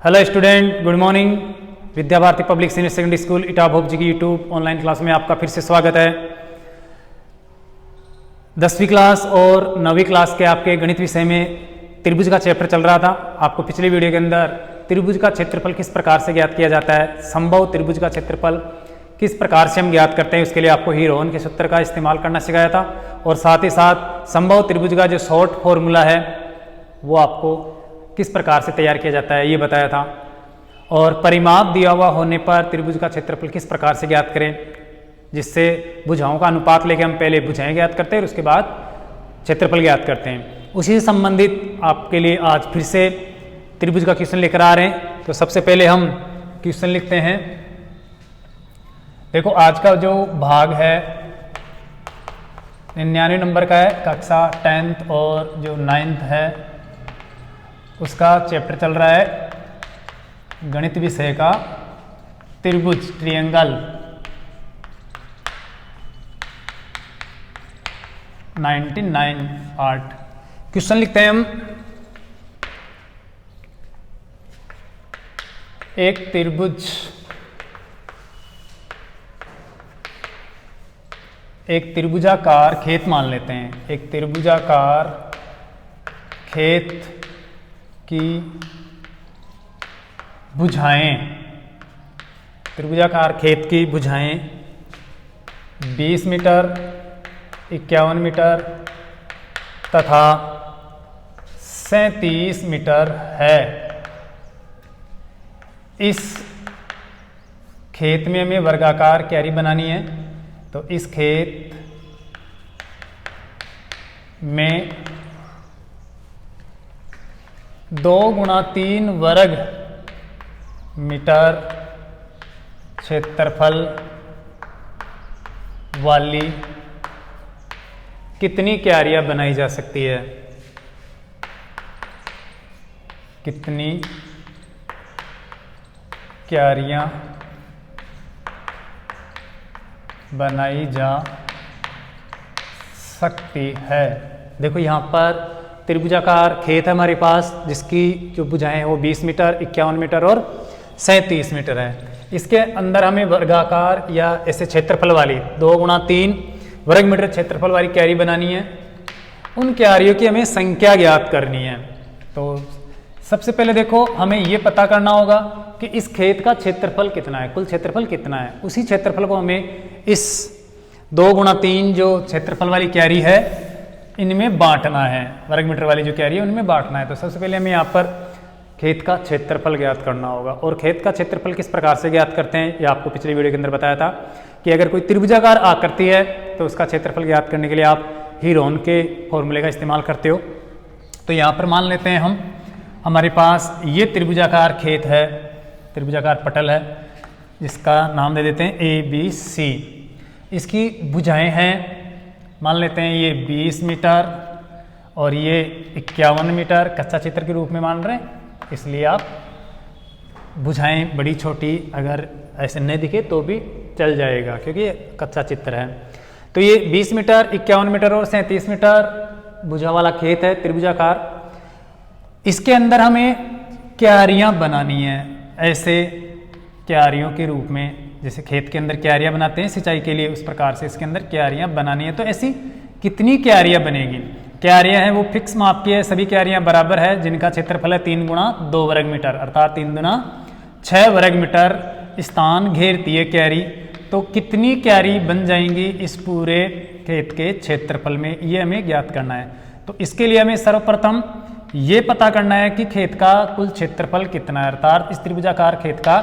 Hello student, good morning. Vidya Bharati public senior secondary school इटाभ भोपाल की YouTube online class में आपका फिर से स्वागत है। 10वीं क्लास और 9वीं क्लास के आपके गणित विषय में त्रिभुज का चैप्टर चल रहा था। आपको पिछले वीडियो के अंदर त्रिभुज का क्षेत्रफल किस प्रकार से ज्ञात किया जाता है, संभव त्रिभुज का क्षेत्रफल किस प्रकार से हम ज्ञात करते हैं, उसके लिए आपको हीरोन के सूत्र का इस्तेमाल करना सिखाया था। और साथ ही साथ संभव त्रिभुज का जो शॉर्ट फॉर्मूला है वो आपको किस प्रकार से तैयार किया जाता है ये बताया था। और परिमाप दिया हुआ होने पर त्रिभुज का क्षेत्रफल किस प्रकार से ज्ञात करें, जिससे भुजाओं का अनुपात लेके हम पहले भुजाएं ज्ञात करते हैं और उसके बाद क्षेत्रफल ज्ञात करते हैं। उसी से संबंधित आपके लिए आज फिर से त्रिभुज का क्वेश्चन लेकर आ रहे हैं। तो सबसे पहले हम क्वेश्चन लिखते हैं। देखो, आज का जो भाग है 99 नंबर का है, कक्षा 10th और जो 9th है उसका चैप्टर चल रहा है गणित विषय का त्रिभुज, ट्रिएंगल। 99 पार्ट। क्वेश्चन लिखते हैं हम। एक त्रिभुजाकार खेत मान लेते हैं। एक त्रिभुजाकार खेत की भुजाएं, त्रिभुजाकार खेत की भुजाएं 20 मीटर, 51 मीटर तथा 37 मीटर है। इस खेत में हमें वर्गाकार क्यारी बनानी है। तो इस खेत में 2 × 3 वर्ग मीटर क्षेत्रफल वाली कितनी क्यारियां बनाई जा सकती है? कितनी क्यारियां बनाई जा सकती है? देखो, यहाँ पर त्रिभुजाकार खेत है हमारे पास, जिसकी जो भुजाएं हैं वो 20 मीटर, 51 मीटर और 37 मीटर है। इसके अंदर हमें वर्गाकार या ऐसे क्षेत्रफल वाली 2 × 3 वर्ग मीटर क्षेत्रफल वाली क्यारी बनानी है। उन क्यारियों की हमें संख्या ज्ञात करनी है। तो सबसे पहले देखो, हमें ये पता करना होगा कि इस खेत का क्षेत्रफल कितना है, कुल क्षेत्रफल कितना है। उसी क्षेत्रफल को हमें इस 2 × 3 जो क्षेत्रफल वाली क्यारी है इनमें बांटना है। वर्ग मीटर वाली जो क्यारी है उनमें बांटना है। तो सबसे पहले हमें यहाँ पर खेत का क्षेत्रफल ज्ञात करना होगा। और खेत का क्षेत्रफल किस प्रकार से ज्ञात करते हैं ये आपको पिछले वीडियो के अंदर बताया था कि अगर कोई त्रिभुजाकार आकृति है तो उसका क्षेत्रफल ज्ञात करने के लिए आप हीरोन के फॉर्मूले का इस्तेमाल करते हो। तो यहाँ पर मान लेते हैं हम, हमारे पास ये त्रिभुजाकार खेत है, त्रिभुजाकार पटल है, जिसका नाम दे देते हैं ABC। इसकी भुजाएं हैं, मान लेते हैं ये 20 मीटर और ये 51 मीटर। कच्चा चित्र के रूप में मान रहे हैं, इसलिए आप भुजाएं बड़ी छोटी अगर ऐसे नहीं दिखे तो भी चल जाएगा, क्योंकि ये कच्चा चित्र है। तो ये 20 मीटर, 51 मीटर और 37 मीटर भुजा वाला खेत है त्रिभुजाकार। इसके अंदर हमें क्यारियां बनानी है, ऐसे क्यारियों के रूप में, जैसे खेत के अंदर क्यारियां बनाते हैं सिंचाई के लिए, उस प्रकार से इसके अंदर क्यारियां बनानी है। तो ऐसी कितनी क्यारियां बनेगी? क्यारियां हैं वो फिक्स माप की है, सभी क्यारियां बराबर है, जिनका क्षेत्रफल है 3 × 2 वर्ग मीटर, अर्थात 3 × 6 वर्ग मीटर स्थान घेरती है क्यारी। तो कितनी क्यारी बन जाएंगी इस पूरे खेत के क्षेत्रफल में, ये हमें ज्ञात करना है। तो इसके लिए हमें सर्वप्रथम ये पता करना है कि खेत का कुल क्षेत्रफल कितना है, अर्थात इस त्रिभुजाकार खेत का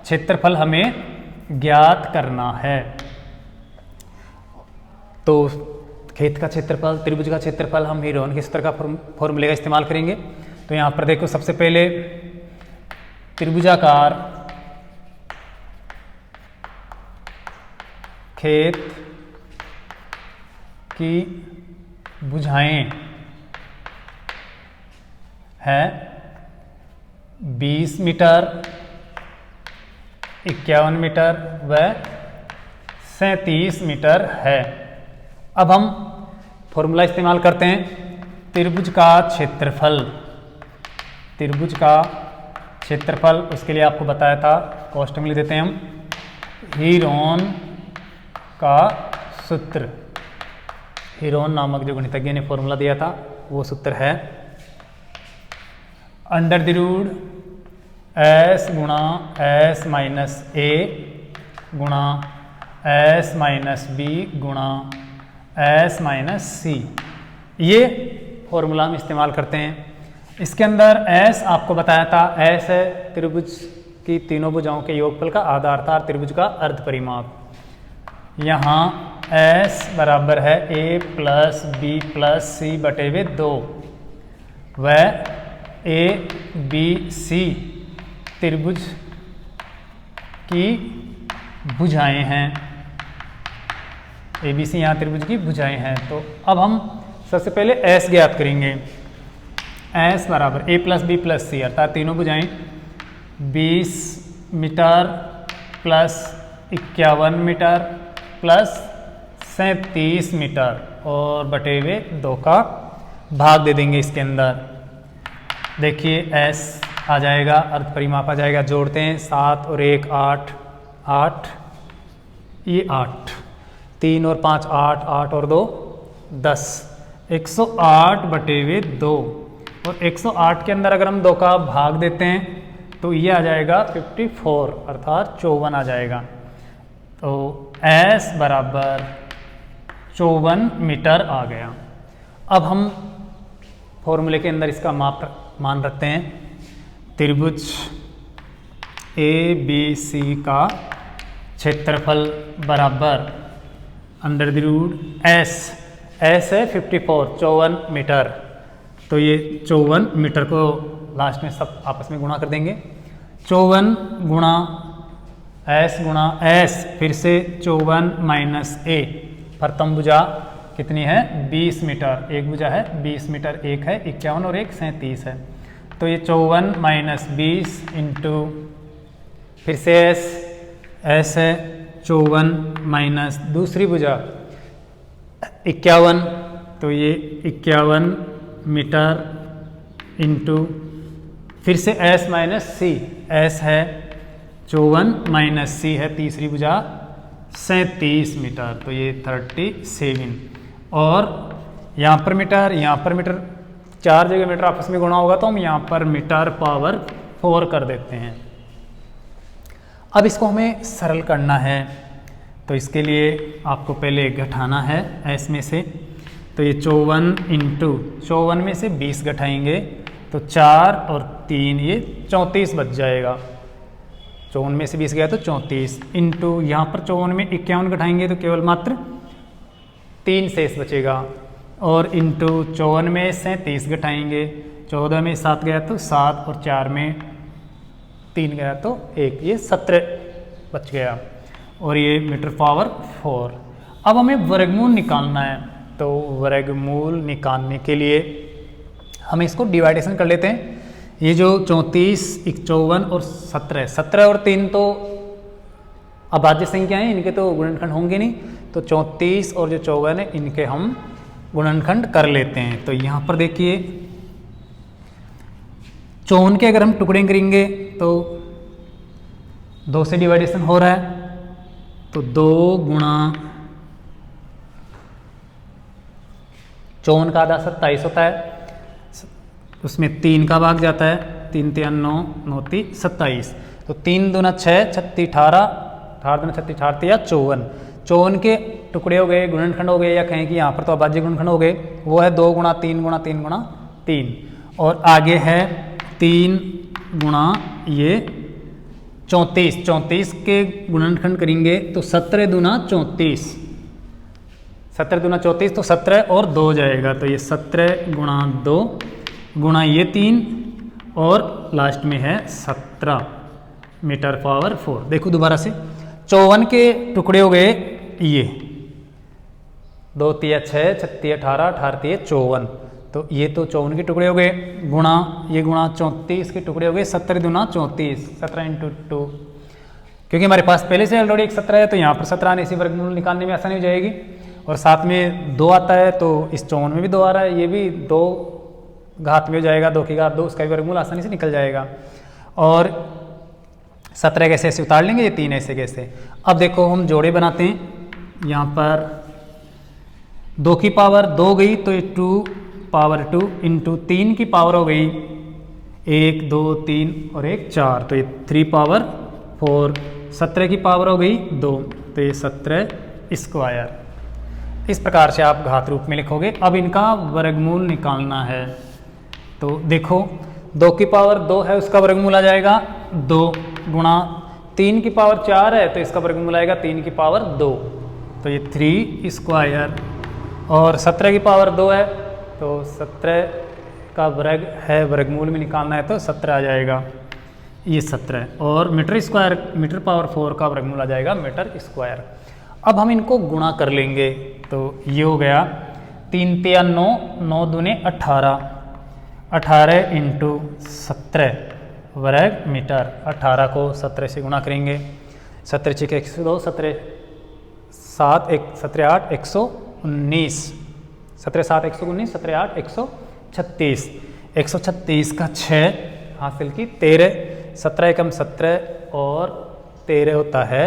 क्षेत्रफल हमें ज्ञात करना है। तो खेत का क्षेत्रफल, त्रिभुज का क्षेत्रफल हम हीरोन के सूत्र का फॉर्मूले का इस्तेमाल करेंगे। तो यहाँ पर देखो, सबसे पहले त्रिभुजाकार खेत की भुजाएं है 20 मीटर, 51 मीटर व 37 मीटर है। अब हम फॉर्मूला इस्तेमाल करते हैं। त्रिभुज का क्षेत्रफल क्षेत्रफल, उसके लिए आपको बताया था, कॉस्ट में लिख देते हैं हम, हीरोन का सूत्र, हीरोन नामक जो गणितज्ञ ने फॉर्मूला दिया था वो सूत्र है अंडर द रूट एस गुणा एस माइनस ए गुणा एस माइनस बी गुणा एस माइनस सी। ये फॉर्मूला हम इस्तेमाल करते हैं। इसके अंदर एस आपको बताया था, एस है त्रिभुज की तीनों भुजाओं के योगफल का आधा अर्थात त्रिभुज का अर्ध परिमाप। यहाँ एस बराबर है ए प्लस बी प्लस सी बटे हुए 2, व ए बी सी त्रिभुज की भुजाएं हैं, ए बी सी यहाँ त्रिभुज की भुजाएं हैं। तो अब हम सबसे पहले एस ज्ञात करेंगे। एस बराबर A plus B plus C अर्थात तीनों भुजाएं 20 metre plus 51 metre plus 37 metre और बटे हुए 2 का भाग दे देंगे इसके अंदर। देखिए एस आ जाएगा, अर्ध परिमाप आ जाएगा, जोड़ते हैं 7 और 1 8, 8 ये 8, 3 और 5 8, 8 और 2 10, 108 बटे हुए 2 और 108 के अंदर अगर हम 2 का भाग देते हैं तो ये आ जाएगा 54 अर्थात 54 आ जाएगा। तो एस बराबर 54 मीटर आ गया। अब हम फॉर्मूले के अंदर इसका मान रखते हैं। त्रिभुज ए बी सी का क्षेत्रफल बराबर under the root S, S है 54 मीटर, तो ये 54 मीटर को लास्ट में सब आपस में गुणा कर देंगे। 54 गुणा एस फिर से 54 माइनस ए, प्रथम भुजा कितनी है 20 मीटर, एक भुजा है 20 मीटर, एक है 51 और एक 37 है। तो ये 54 माइनस 20 इंटू फिर से एस है 54 माइनस दूसरी भुजा 51, तो ये 51 मीटर इंटू फिर से एस माइनस सी, एस है 54 माइनस सी है तीसरी भुजा 37 मीटर, तो ये 37 और यहाँ पर मीटर 4 जगह मीटर आपस में गुणा होगा तो हम यहाँ पर मीटर पावर 4 कर देते हैं। अब इसको हमें सरल करना है तो इसके लिए आपको पहले घटाना है एस में से, तो ये 54 इंटू 54 में से 20 घटाएंगे तो 4 और 3 ये 34 बच जाएगा। 54 में से 20 गया तो 34 इंटू यहाँ पर 54 में 51 घटाएंगे तो केवल मात्र 3 शेष बचेगा और इंटू 54 में 37 घटाएंगे, 14 में 7 गया तो 7 और 4 में 3 गया तो 1, ये 17 बच गया और ये मीटर पावर 4। अब हमें वर्गमूल निकालना है, तो वर्गमूल निकालने के लिए हम इसको डिवाइडेशन कर लेते हैं। ये जो 34, 54 और 17 और 3 तो अभाज्य संख्या है, इनके तो गुणनखंड होंगे नहीं, तो 34 और जो 54 है इनके हम गुणनखंड कर लेते हैं। तो यहाँ पर देखिए 54 के अगर हम टुकड़े करेंगे तो 2 से डिवाइडेशन हो रहा है, तो 2 गुणा 54 का आधा 27 होता है, उसमें 3 का भाग जाता है, 3 3 9 9 3 27, तो 3 दूना 6 36 18 18 दूना 36 18 या 54, 54 के टुकड़े हो गए, गुणनखंड हो गए, या कहें कि यहाँ पर तो अभाज्य गुणनखंड हो गए, वो है 2 गुणा 3 गुणा 3 गुणा 3 और आगे है 3 गुणा ये 34 के गुणनखंड करेंगे तो 17 दूना 34, 17 दूना 34 तो 17 और 2 जाएगा, तो ये 17 गुणा 2 गुणा ये 3 और लास्ट में है 17 मीटर पावर 4। देखो दोबारा से 54 के टुकड़े हो गए, ये 2 3 6 36 18 18 3 54, तो ये तो 54 के टुकड़े हो गए, गुणा ये गुणा 34 के टुकड़े हो गए, 17 दूना 34, 17 इंटू 2, क्योंकि हमारे पास पहले से ऑलरेडी एक 17 है तो यहाँ पर 17 आने से वर्गमूल निकालने में आसानी हो जाएगी। और साथ में 2 आता है तो इस 54 में भी 2 आ रहा है, ये भी 2 घात में हो जाएगा, 2 की घात 2, उसका भी वर्गमूल आसानी से निकल जाएगा। और 17 कैसे ऐसे उतार लेंगे, ये 3 ऐसे कैसे। अब देखो हम जोड़े बनाते हैं। यहाँ पर 2 की पावर 2 गई तो ये 2 पावर 2 इंटू 3 की पावर हो गई 1 2 3 और 1 4, तो ये 3 पावर 4। 17 की पावर हो गई 2, तो ये 17 स्क्वायर। इस प्रकार से आप घात रूप में लिखोगे। अब इनका वर्गमूल निकालना है। तो देखो 2 की पावर 2 है, उसका वर्गमूल आ जाएगा 2 गुणा 3 की पावर 4 है, तो इसका वर्गमूल आएगा 3 की पावर 2, तो ये 3 स्क्वायर। और 17 की पावर 2 है, तो 17 का वर्ग है, वर्गमूल में निकालना है तो 17 आ जाएगा, ये 17। और मीटर स्क्वायर, मीटर पावर 4 का वर्गमूल आ जाएगा मीटर स्क्वायर। अब हम इनको गुणा कर लेंगे, तो ये हो गया 3 तिया 9, 9 दूने 18, 18 इंटू 17 वर्ग मीटर। 18 को 17 से गुणा करेंगे, 17 छिके 102, 17 7 1 17 8 119, 17 7 119, 17 8 136, 136 का 6 हासिल की 13, 17 एकम 17 और 13 होता है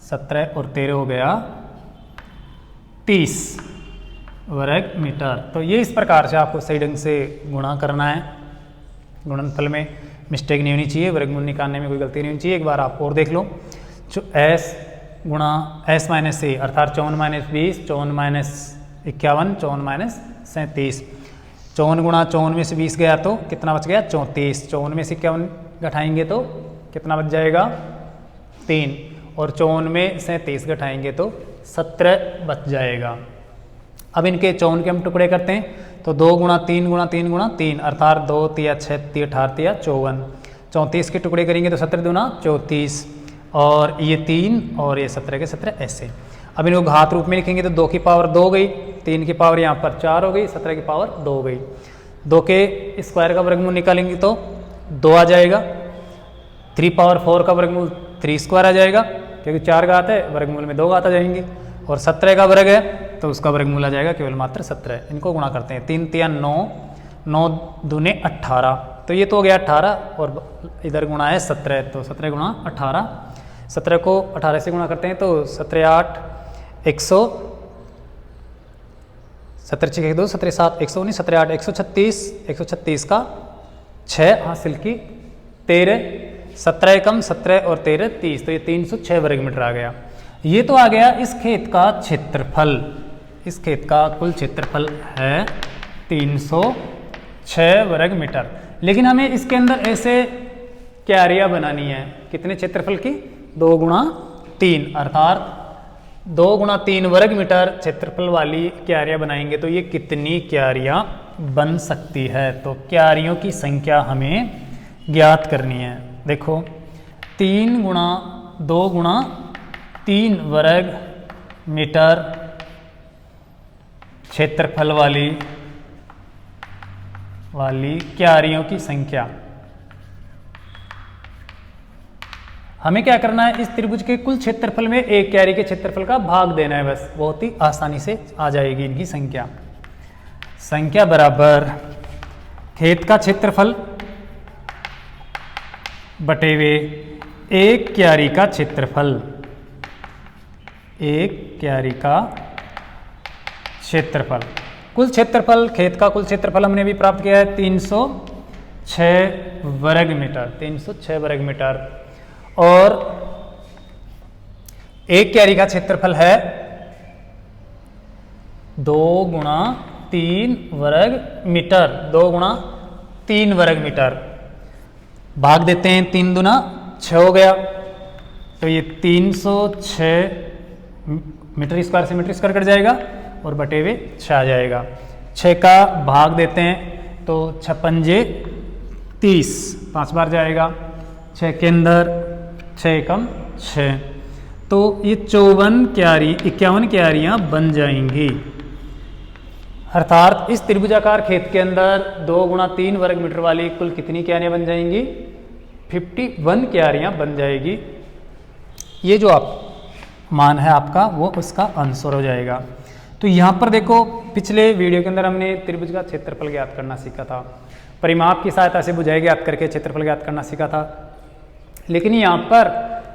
17 और 13 हो गया 30 वर्ग मीटर। तो ये इस प्रकार से आपको सही ढंग से गुणा करना है। गुणनफल में मिस्टेक नहीं होनी चाहिए, वर्गमूल निकालने में कोई गलती नहीं होनी चाहिए। एक बार आप और देख लो, जो s गुणा s माइनस ए अर्थात 54 माइनस 20, 54 माइनस 51, 54 माइनस 37, 54 गुणा 54 में से 20 गया तो कितना बच गया 34, 54 में से 51 घटाएंगे तो कितना बच जाएगा 3, और 54 में से 33 घटाएंगे तो 17 बच जाएगा। अब इनके 54 के हम टुकड़े करते हैं, तो 2 गुणा 3 गुणा 3 गुणा 3 अर्थात 2 तिया 6 तिया 18 तिया 54, 34 के टुकड़े करेंगे तो 17 दूना 34, और ये 3 और ये 17 के 17 ऐसे। अब इनको घात रूप में लिखेंगे तो 2 की पावर 2 गई, 3 की पावर यहाँ पर 4 हो गई, 17 की पावर 2 हो गई। 2 के स्क्वायर का वर्गमूल निकालेंगे तो 2 आ जाएगा, 3 पावर 4 का वर्गमूल 3 स्क्वायर आ जाएगा, क्योंकि 4 घात है, वर्गमूल में 2 घात आ जाएंगे, और 17 का वर्ग है तो उसका वर्गमूल आ जाएगा केवल मात्र 17। इनको गुणा करते हैं, 3 तिया 9, 9 दूने 18, तो ये तो हो गया 18 और इधर गुणा है 17, तो 17 गुणा 18, 17 को 18 से गुणा करते हैं तो 17 8 100, 17 6 2, 17 7 119, 17 8 136, 136 का 6 हासिल की 13, 17 एकम 17 और 13 30, तो ये 306 वर्ग मीटर आ गया। ये तो आ गया इस खेत का क्षेत्रफल। इस खेत का कुल क्षेत्रफल है 306 वर्ग मीटर। लेकिन हमें इसके अंदर ऐसे क्यारियां बनानी है, कितने क्षेत्रफल की 2 गुणा 3 अर्थात 2 गुणा 3 वर्ग मीटर क्षेत्रफल वाली क्यारियां बनाएंगे तो ये कितनी क्यारियां बन सकती है। तो क्यारियों की संख्या हमें ज्ञात करनी है। देखो 3 गुणा 2 गुणा 3 वर्ग मीटर क्षेत्रफल वाली क्यारियों की संख्या। हमें क्या करना है, इस त्रिभुज के कुल क्षेत्रफल में एक क्यारी के क्षेत्रफल का भाग देना है, बस बहुत ही आसानी से आ जाएगी इनकी संख्या। संख्या बराबर खेत का क्षेत्रफल बटे हुए एक क्यारी का क्षेत्रफल। एक क्यारी का क्षेत्रफल, कुल क्षेत्रफल, खेत का कुल क्षेत्रफल हमने भी प्राप्त किया है 306 वर्ग मीटर, 306 वर्ग मीटर। और एक क्यारी का क्षेत्रफल है 2 गुणा 3 वर्ग मीटर, 2 गुणा 3 वर्ग मीटर। भाग देते हैं, 3 दूना 6 हो गया, तो ये 306 मीटर स्क्वायर से मीटर स्क्वायर कट जाएगा और बटे हुए 6 आ जाएगा। 6 का भाग देते हैं तो 6 पंजे 30, 5 बार जाएगा, 6 के अंदर 6 एकम 6, तो ये 51 क्यारियां बन जाएंगी। अर्थात इस त्रिभुजाकार खेत के अंदर 2 गुणा 3 वर्ग मीटर वाली कुल कितनी क्यारियां बन जाएंगी, 51 क्यारियां बन जाएगी। ये जो आप मान है आपका वो उसका आंसर हो जाएगा। तो यहाँ पर देखो पिछले वीडियो के अंदर हमने त्रिभुज का क्षेत्रफल ज्ञात करना सीखा था, परिमाप की सहायता से भुजाएं ज्ञात करके क्षेत्रफल ज्ञात करना सीखा था। लेकिन यहाँ पर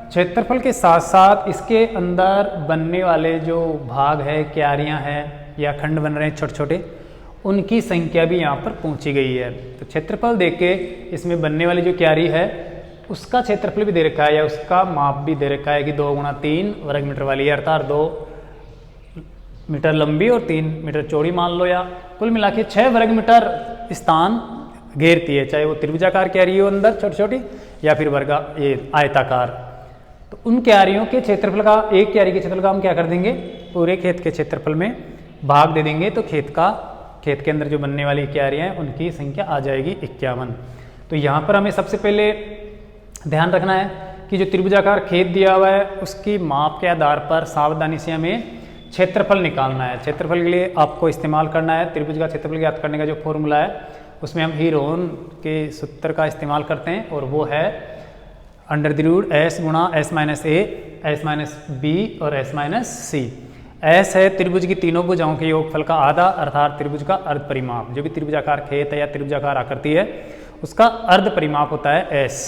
क्षेत्रफल के साथ साथ इसके अंदर बनने वाले जो भाग है, क्यारियाँ हैं या खंड बन रहे हैं छोटे छोटे, उनकी संख्या भी यहाँ पर पूछी गई है। तो क्षेत्रफल देख के इसमें बनने वाली जो क्यारी है उसका क्षेत्रफल भी दे रखा है या उसका माप भी दे रखा है कि 2 × 3 वर्ग मीटर वाली है, अर्थात 2 मीटर लंबी और 3 मीटर चौड़ी मान लो, या कुल मिला के 6 वर्ग मीटर स्थान घेरती है, चाहे वो त्रिभुजाकार क्यारी हो अंदर छोटी छोटी या फिर ये आयताकार। तो उन क्यारियों के क्षेत्रफल का, एक क्यारी के क्षेत्रफल का हम क्या कर देंगे, पूरे खेत के क्षेत्रफल में भाग दे देंगे, तो खेत के अंदर जो बनने वाली क्यारियाँ हैं उनकी संख्या आ जाएगी 51। तो यहाँ पर हमें सबसे पहले ध्यान रखना है कि जो त्रिभुजाकार खेत दिया हुआ है उसकी माप के आधार पर सावधानी से हमें क्षेत्रफल निकालना है। क्षेत्रफल के लिए आपको इस्तेमाल करना है त्रिभुज का क्षेत्रफल ज्ञात करने का जो फॉर्मूला है, उसमें हम हीरोन के सूत्र का इस्तेमाल करते हैं और वो है √S × S - A, S - B और S - C। S है त्रिभुज की तीनों भुजाओं के योगफल का आधा, अर्थात त्रिभुज का अर्ध परिमाप। जो भी त्रिभुजाकार खेत है या त्रिभुजाकार आकृति है उसका अर्ध परिमाप होता है S।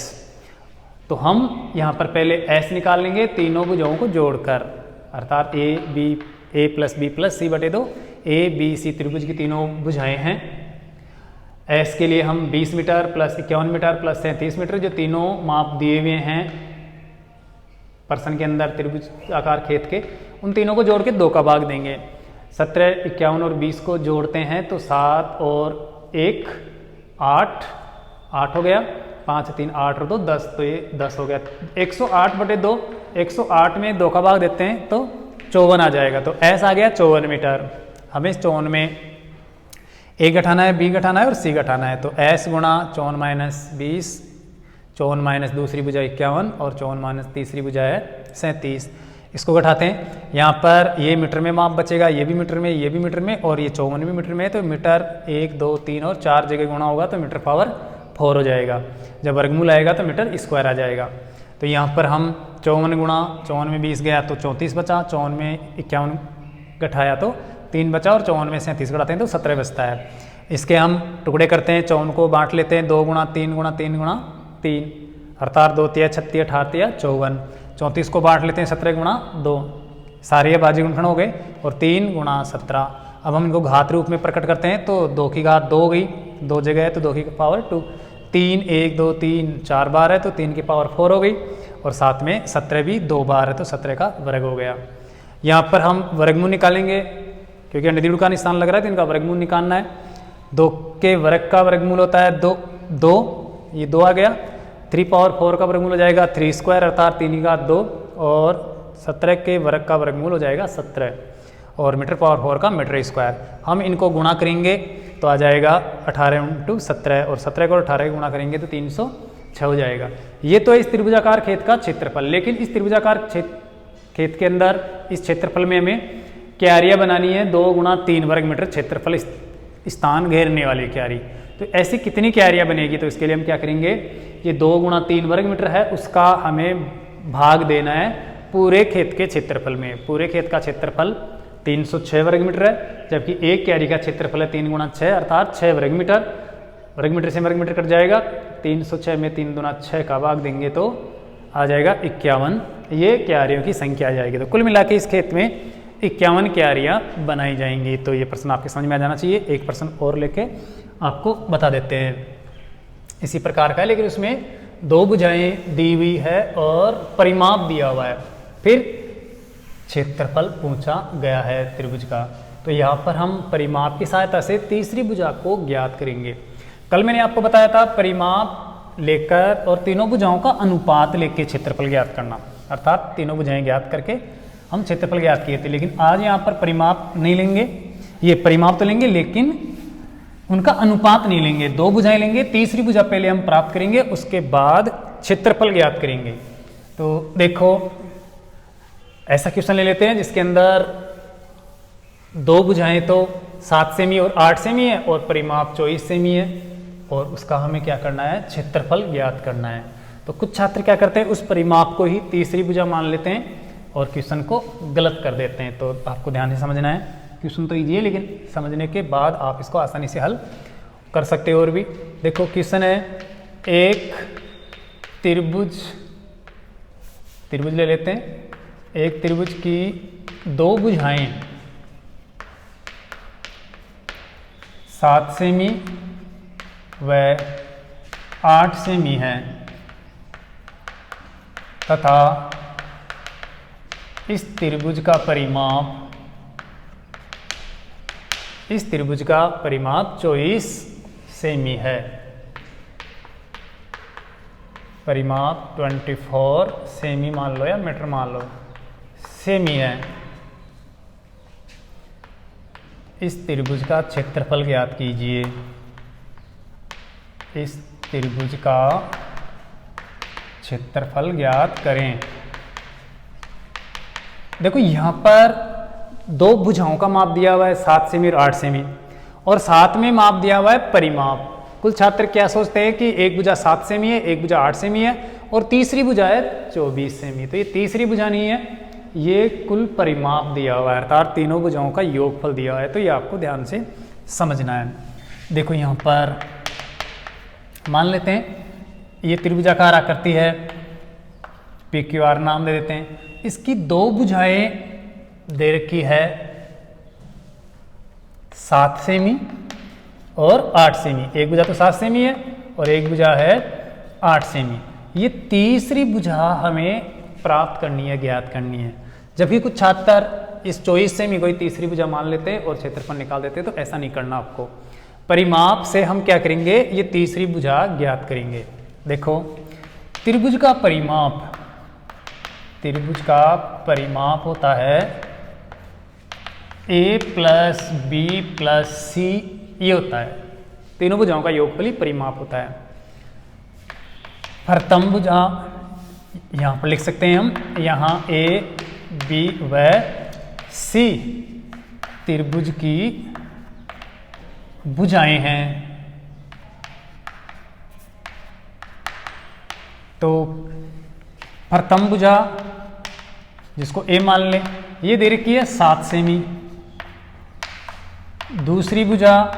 तो हम यहाँ पर पहले S निकाल लेंगे तीनों भुजाओं को जोड़कर, अर्थात A + B + C / 2। A B C त्रिभुज की तीनों भुजाएं हैं। S के लिए हम 20 मीटर + 51 मीटर + 37 मीटर, जो तीनों माप दिए हुए हैं पर्सन के अंदर त्रिभुज आकार खेत के, उन तीनों को जोड़ के 2 का भाग देंगे। 17, 51 और 20 को जोड़ते हैं तो 7 और 1 8, 8 हो गया, 5 3 8 और 2 10, तो ये 10 हो गया। 108/2, 108 में 2 का भाग देते हैं तो 54 आ जाएगा। तो S आ गया 54 मीटर। हमें इस 54 में A घटाना है, B घटाना है और C घटाना है। तो S × 54 - 20, 54 - दूसरी भुजा 51 और 54 - तीसरी भुजा है 37। इसको घटाते हैं, यहाँ पर ये मीटर में माप बचेगा, ये भी मीटर में, ये भी मीटर में और ये 54 भी मीटर में। तो मीटर 1 2 3 और 4 जगह गुणा होगा तो मीटर पावर 4 हो जाएगा। जब वर्गमूल आएगा तो मीटर स्क्वायर आ जाएगा। तो यहाँ पर हम 54 गुणा 54 में 20 गया तो 34 बचा, 54 में 51 घटाया तो 3 बचा और 54 में 37 घटाते हैं तो 17 बचता है। इसके हम टुकड़े करते हैं, 54 को बांट लेते हैं 2 × 3 × 3 × 3, अर्थात 2 × 36 = 54। 34 को बांट लेते हैं 17 × 2, सारे अभाज्य गुणनखंड हो गए और 3 × 17। अब हम इनको घात रूप में प्रकट करते हैं तो 2 की घात 2 हो गई, 2 जगह है तो 2 की पावर 2, 3 1 2 3 4 बार है तो 3 की पावर 4 हो गई और साथ में 17 भी 2 बार है तो 17 का वर्ग हो गया। यहाँ पर हम वर्गमूल निकालेंगे क्योंकि अंडररूट का निशान लग रहा है तो इनका वर्गमूल निकालना है। 2 के वर्ग का वर्गमूल होता है 2, ये 2 आ गया। 3/4 का वर्गमूल हो जाएगा 3² अर्थात 3 की घात 2 और 17 के वर्ग का वर्गमूल हो जाएगा 17 और मीटर पावर 4 का मीटर स्क्वायर। हम इनको गुणा करेंगे तो आ जाएगा 18 × 17 और 17 को 18 गुणा करेंगे तो 306 हो जाएगा। ये तो इस त्रिभुजाकार खेत का क्षेत्रफल। लेकिन इस त्रिभुजाकार खेत के अंदर इस क्षेत्रफल में हमें क्यारियाँ बनानी है 2 × 3 वर्ग मीटर क्षेत्रफल स्थान घेरने वाली क्यारी। तो ऐसी कितनी क्यारियाँ बनेगी? तो इसके लिए हम क्या करेंगे, ये 2 × 3 वर्ग मीटर है उसका हमें भाग देना है पूरे खेत के क्षेत्रफल में। पूरे खेत का क्षेत्रफल 306 वर्ग मीटर है, जबकि एक क्यारी का क्षेत्रफल है 3 × 6 अर्थात 6 वर्ग मीटर। वर्ग मीटर से वर्ग मीटर कट जाएगा, 306 में 3 दूना 6 का भाग देंगे तो आ जाएगा 51। ये क्यारियों की संख्या आ जाएगी। तो कुल मिला के इस खेत में 51 क्यारियाँ बनाई जाएंगी। तो ये प्रश्न आपके समझ में आ जाना चाहिए। एक प्रश्न और लेके आपको बता देते हैं, इसी प्रकार का है लेकिन उसमें 2 भुजाएं दी हुई है और परिमाप दिया हुआ है, फिर क्षेत्रफल पूछा गया है त्रिभुज का। तो यहाँ पर हम परिमाप की सहायता से तीसरी भुजा को ज्ञात करेंगे। कल मैंने आपको बताया था परिमाप लेकर और तीनों भुजाओं का अनुपात लेके क्षेत्रफल ज्ञात करना, अर्थात तीनों भुजाएं ज्ञात करके हम क्षेत्रफल ज्ञात किए थे। लेकिन आज यहाँ पर परिमाप नहीं लेंगे, ये परिमाप तो लेंगे लेकिन उनका अनुपात नहीं लेंगे। 2 भुजाएं लेंगे, तीसरी भुजा पहले हम प्राप्त करेंगे, उसके बाद क्षेत्रफल ज्ञात करेंगे। तो देखो ऐसा क्वेश्चन ले लेते हैं जिसके अंदर 2 भुजाएं तो 7 सेमी और 8 सेमी है और परिमाप 24 सेमी है और उसका हमें क्या करना है, क्षेत्रफल ज्ञात करना है। तो कुछ छात्र क्या करते हैं, उस परिमाप को ही तीसरी भुजा मान लेते हैं और क्वेश्चन को गलत कर देते हैं। तो आपको ध्यान से समझना है, क्वेश्चन तो ईजी है लेकिन समझने के बाद आप इसको आसानी से हल कर सकते हो और भी। देखो क्वेश्चन है, एक त्रिभुज ले लेते हैं, एक त्रिभुज की दो भुजाएं 7 सेमी व 8 सेमी है तथा इस त्रिभुज का परिमाप 24 सेमी है। परिमाप 24 सेमी मान लो या मीटर मान लो, सेमी है। इस त्रिभुज का क्षेत्रफल ज्ञात कीजिए। इस त्रिभुज का क्षेत्रफल ज्ञात करें। देखो यहां पर दो भुजाओं का माप दिया हुआ है 7 सेमी और 8 सेमी, और साथ में माप दिया हुआ है परिमाप। कुल छात्र क्या सोचते हैं कि एक भुजा 7 सेमी है, एक भुजा 8 सेमी है और तीसरी भुजा है 24 सेमी। तो ये तीसरी भुजा नहीं है, ये कुल परिमाप दिया हुआ है, अर्थात तीनों भुजाओं का योगफल दिया हुआ है। तो ये आपको ध्यान से समझना है। देखो यहाँ पर मान लेते हैं ये त्रिभुजाकार आकृति है, PQR नाम दे देते हैं। इसकी दो भुजाएं दे रखी है 7 सेमी और 8 सेमी। एक भुजा तो 7 सेमी है और एक भुजा है 8 सेमी। ये तीसरी भुजा हमें प्राप्त करनी है, ज्ञात करनी है। जब भी कुछ छात्र इस 24 सेमी को तीसरी भुजा मान लेते हैं और क्षेत्रफल निकाल देते हैं, तो ऐसा नहीं करना आपको। परिमाप से हम क्या करेंगे, ये तीसरी भुजा ज्ञात करेंगे। देखो त्रिभुज का परिमाप होता है A plus B plus C, ये होता है। तीनों भुजाओं का योगफल ही परिमाप होता है। प्रथम भुजा यहाँ पर लिख सकते हैं हम, यहाँ A, B व C त्रिभुज की भुजाएं हैं। तो प्रथम भुजा जिसको A मान लें, ये दे रखी है 7 सेमी। दूसरी भुजा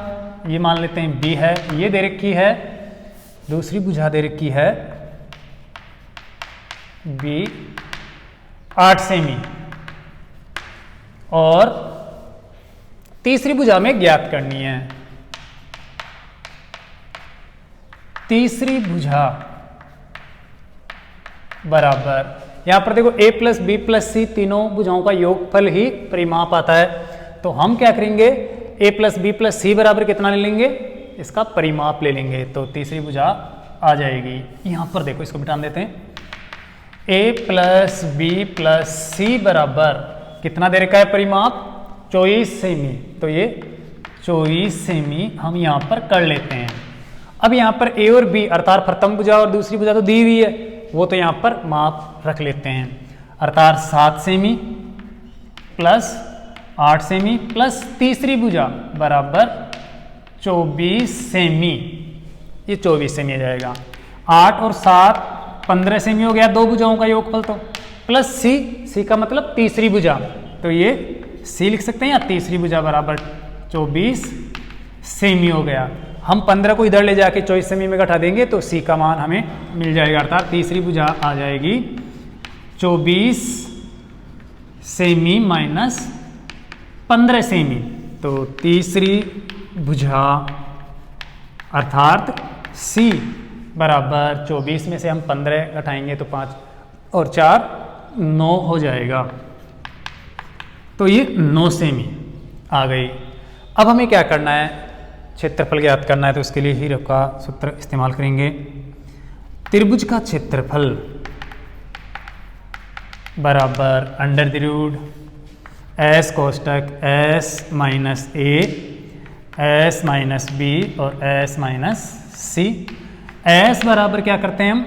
ये मान लेते हैं B है, ये दे रखी है, दूसरी भुजा दे रखी है B 8 सेमी। और तीसरी भुजा में ज्ञात करनी है। तीसरी भुजा बराबर, यहां पर देखो A plus B plus C तीनों भुजाओं का योगफल ही परिमाप आता है। तो हम क्या करेंगे, A plus B plus C बराबर कितना ले लेंगे, इसका परिमाप ले लेंगे। तो तीसरी भुजा आ जाएगी। यहां पर देखो, इसको मिटा देते हैं। A plus B plus C बराबर कितना दे रखा है परिमाप, 24 सेमी। तो ये 24 सेमी हम यहां पर कर लेते हैं। अब यहां पर A और B अर्थात प्रथम भुजा और दूसरी भुजा तो दी हुई है, वो तो यहां पर माप रख लेते हैं। अर्थात 7 सेमी प्लस 8 सेमी प्लस तीसरी भुजा बराबर 24 सेमी। ये 24 सेमी आ जाएगा। 8 और 7 15 सेमी हो गया, दो भुजाओं का योगफल। तो प्लस C का मतलब तीसरी भुजा, तो ये C लिख सकते हैं, या तीसरी भुजा बराबर 24 सेमी हो गया। हम 15 को इधर ले जाके 24 सेमी में घटा देंगे तो C का मान हमें मिल जाएगा। अर्थात तीसरी भुजा आ जाएगी 24 सेमी माइनस 15 सेमी। तो तीसरी भुजा अर्थात C बराबर 24 में से हम 15 घटाएंगे तो 5 और 4 9 हो जाएगा। तो ये 9 सेमी आ गई। अब हमें क्या करना है, क्षेत्रफल ज्ञात करना है। तो उसके लिए हीरो का सूत्र इस्तेमाल करेंगे। त्रिभुज का क्षेत्रफल बराबर अंडर द रूट S कोष्टक S minus A, S minus B और S माइनस C। S बराबर क्या करते हैं हम,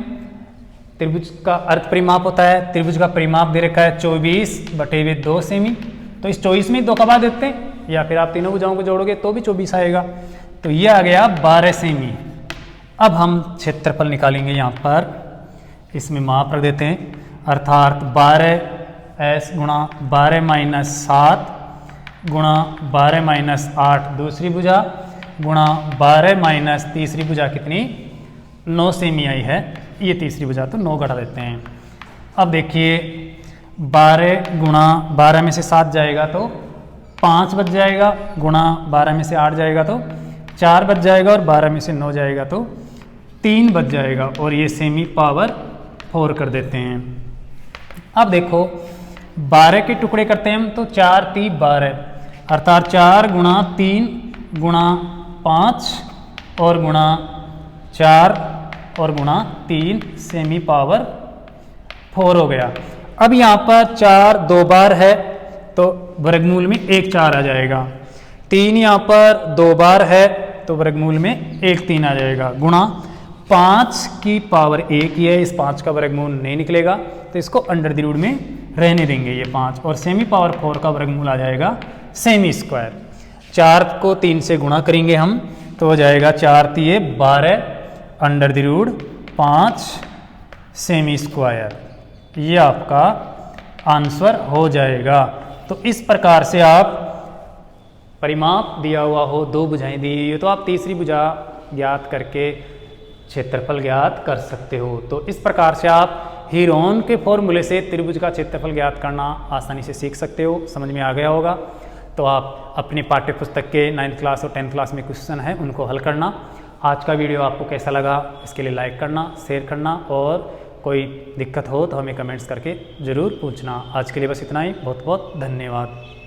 त्रिभुज का अर्ध परिमाप होता है। त्रिभुज का परिमाप दे रखा है 24/2 सेमी। तो इस 24 में 2 का बाद देते हैं, या फिर आप तीनों भुजाओं को जोड़ोगे तो भी 24 आएगा। तो ये आ गया 12 सेमी। अब हम क्षेत्रफल निकालेंगे। यहाँ पर इसमें माप रख देते हैं, अर्थात 12S गुणा 12 माइनस 7 गुणा 12 माइनस 8 दूसरी भुजा गुणा 12 माइनस तीसरी भुजा कितनी 9 सेमी आई है, ये तीसरी भुजा तो 9 घटा देते हैं। अब देखिए 12 गुणा 12 में से 7 जाएगा तो 5 बच जाएगा, गुणा 12 में से 8 जाएगा तो 4 बच जाएगा, और 12 में से 9 जाएगा तो 3 बच जाएगा, और ये सेमी पावर 4 कर देते हैं। अब देखो 12 के टुकड़े करते हैं हम तो 4 3 12, अर्थात 4 गुणा 3 गुणा 5 और गुणा 4 और गुणा 3 सेमी पावर 4 हो गया। अब यहाँ पर 4 2 बार है तो वर्गमूल में 1 4 आ जाएगा, 3 यहाँ पर 2 बार है तो वर्गमूल में 1 3 आ जाएगा, गुणा 5 की पावर 1 ही है, इस 5 का वर्गमूल नहीं निकलेगा तो इसको अंडर द रूट में रहने देंगे ये 5, और सेमी पावर 4 का वर्गमूल आ जाएगा सेमी स्क्वायर। 4 को 3 से गुणा करेंगे हम तो हो जाएगा 4 3 12 अंडर द रूट 5 सेमी स्क्वायर, ये आपका आंसर हो जाएगा। तो इस प्रकार से आप परिमाप दिया हुआ हो, 2 भुजाएं दी हुई हो तो आप तीसरी भुजा ज्ञात करके क्षेत्रफल ज्ञात कर सकते हो। तो इस प्रकार से आप हीरोन के फॉर्मूले से त्रिभुज का क्षेत्रफल ज्ञात करना आसानी से सीख सकते हो। समझ में आ गया होगा तो आप अपने पाठ्य पुस्तक के 9th क्लास और 10th क्लास में क्वेश्चन है उनको हल करना। आज का वीडियो आपको कैसा लगा इसके लिए लाइक करना, शेयर करना, और कोई दिक्कत हो तो हमें कमेंट्स करके ज़रूर पूछना। आज के लिए बस इतना ही, बहुत बहुत धन्यवाद।